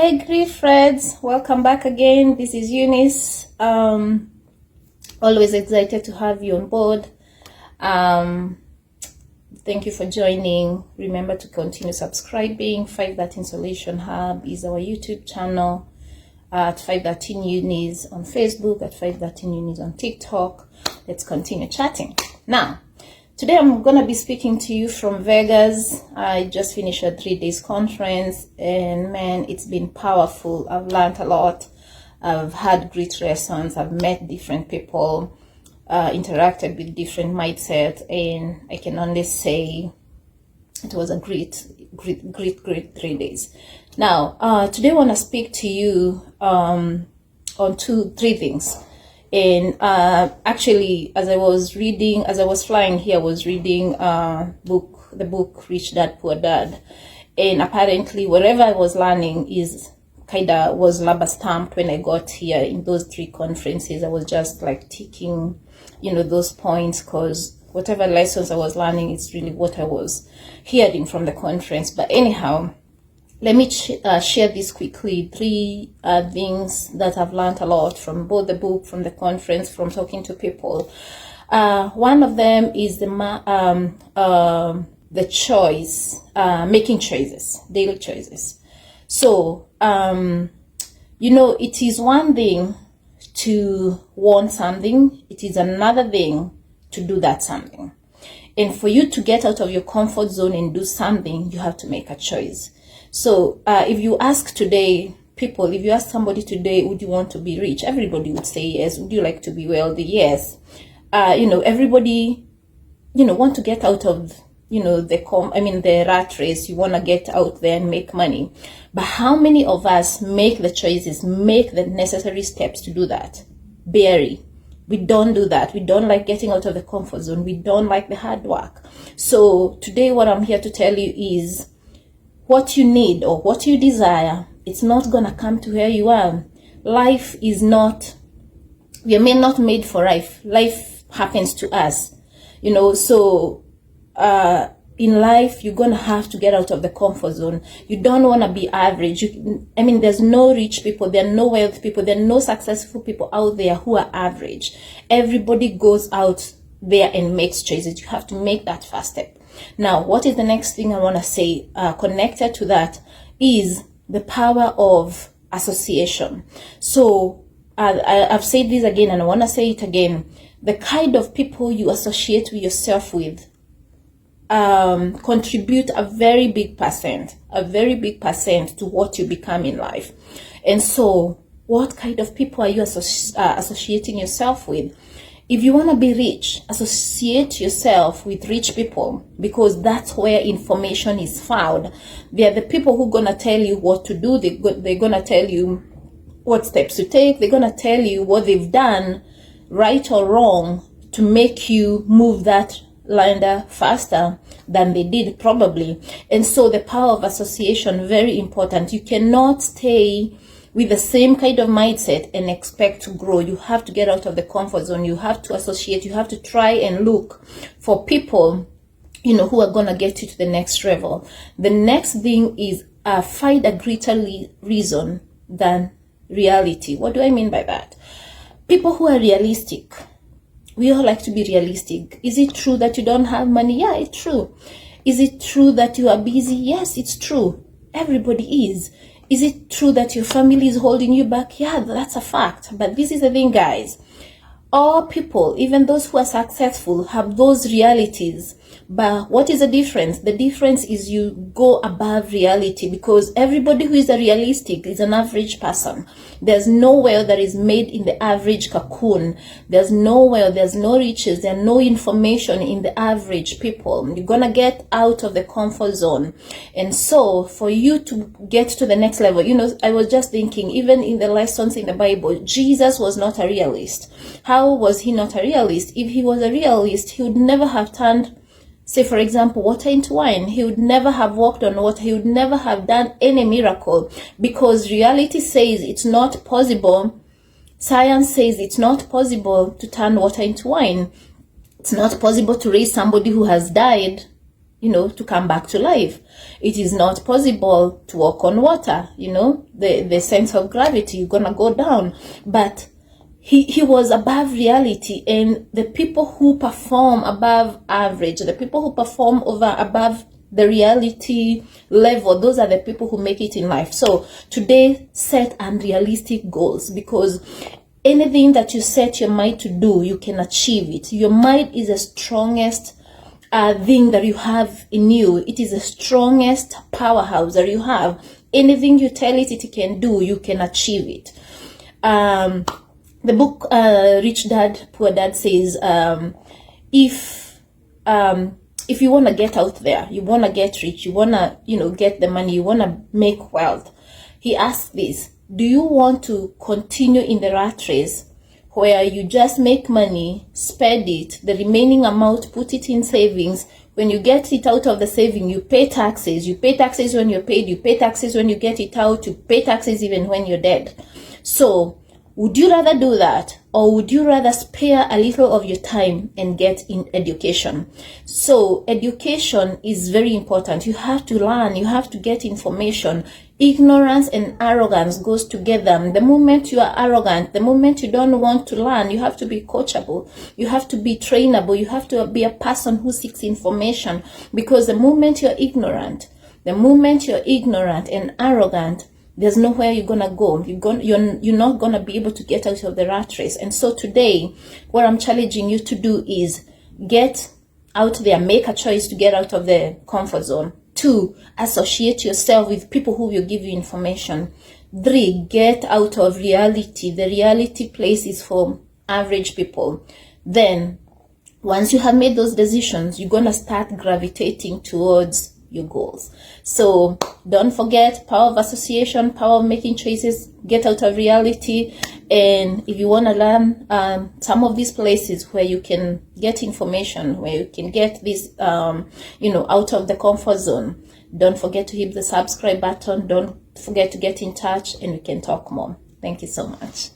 Hey Grief Freds, welcome back again. This is Eunice. Always excited to have you on board. Thank you for joining. Remember to continue subscribing. 513 Solution Hub is our YouTube channel. At 513 Eunice on Facebook, at 513 Eunice on TikTok. Let's continue chatting. Now, today I'm going to be speaking to you from Vegas. I just finished a 3-day conference and man, it's been powerful. I've learned a lot. I've had great lessons. I've met different people, interacted with different mindsets, and I can only say it was a great 3 days. Now, today I want to speak to you on three things. And actually, as I was flying here, I was reading the book Rich Dad Poor Dad, and apparently whatever I was learning was rubber stamped when I got here. In those 3 conferences, I was just like ticking, those points, because whatever lessons I was learning is really what I was hearing from the conference. But anyhow, let me share this quickly. 3 things that I've learned a lot from both the book, from the conference, from talking to people. One of them is the choice, making choices, daily choices. So, it is one thing to want something. It is another thing to do that something. And for you to get out of your comfort zone and do something, you have to make a choice. So if you ask somebody today, would you want to be rich? Everybody would say yes. Would you like to be wealthy? Yes. Everybody, want to get out of, the rat race. You want to get out there and make money. But how many of us make the choices, make the necessary steps to do that? Barely. We don't do that. We don't like getting out of the comfort zone. We don't like the hard work. So today what I'm here to tell you is, what you need or what you desire, it's not going to come to where you are. Life is not, we are not made for life. Life happens to us, so in life, you're going to have to get out of the comfort zone. You don't want to be average. There's no rich people, there are no wealthy people, there are no successful people out there who are average. Everybody goes out there and makes choices. You have to make that first step. Now, what is the next thing I want to say connected to that is the power of association. So I've said this again and I want to say it again. The kind of people you associate with yourself with contribute a very big percent to what you become in life. And so what kind of people are you associating yourself with? If you want to be rich, associate yourself with rich people, because that's where information is found. They are the people who are going to tell you what to do. They're going to tell you what steps to take. They're going to tell you what they've done, right or wrong, to make you move that ladder faster than they did probably. And so the power of association, very important. You cannot stay with the same kind of mindset and expect to grow. You have to get out of the comfort zone. You have to associate. You have to try and look for people, who are going to get you to the next level. The next thing is find a greater reason than reality. What do I mean by that? People who are realistic. We all like to be realistic. Is it true that you don't have money? Yeah, it's true. Is it true that you are busy? Yes, it's true. Everybody is. Is it true that your family is holding you back? Yeah, that's a fact. But this is the thing, guys. All people, even those who are successful, have those realities. But what is the difference? The difference is you go above reality, because everybody who is a realistic is an average person. There's no wealth that is made in the average cocoon. There's no wealth, there's no riches, there's no information in the average people. You're gonna get out of the comfort zone. And so for you to get to the next level, I was just thinking, even in the lessons in the Bible, Jesus was not a realist. How was he not a realist? If he was a realist, he would never have turned, say for example, water into wine. He would never have walked on water. He would never have done any miracle, because reality says it's not possible. Science says it's not possible to turn water into wine. It's not possible to raise somebody who has died. to come back to life. It is not possible to walk on water, the sense of gravity, you're gonna go down. But he was above reality, and the people who perform above average, the people who perform above the reality level, those are the people who make it in life. So today, set unrealistic goals, because anything that you set your mind to do, you can achieve it. Your mind is the strongest thing that you have in you. It is the strongest powerhouse that you have. Anything you tell it can do, you can achieve it. The book Rich Dad Poor Dad says, if you want to get out there, you want to get rich, you want to get the money, you want to make wealth, he asks this: do you want to continue in the rat race where you just make money, spend it, the remaining amount, put it in savings? When you get it out of the saving, you pay taxes. You pay taxes when you're paid, you pay taxes when you get it out, you pay taxes even when you're dead. So would you rather do that, or would you rather spare a little of your time and get in education? So education is very important. You have to learn, you have to get information. Ignorance and arrogance goes together. The moment you are arrogant, the moment you don't want to learn, you have to be coachable, you have to be trainable, you have to be a person who seeks information. Because the moment you're ignorant and arrogant, there's nowhere you're gonna go. You're not gonna be able to get out of the rat race. And so today, what I'm challenging you to do is get out there, make a choice to get out of the comfort zone. 2, associate yourself with people who will give you information. 3, get out of reality. The reality place is for average people. Then, once you have made those decisions, you're gonna start gravitating towards your goals. So don't forget, power of association, power of making choices, get out of reality. And if you want to learn some of these places where you can get information, where you can get this out of the comfort zone, don't forget to hit the subscribe button. Don't forget to get in touch, and we can talk more. Thank you so much.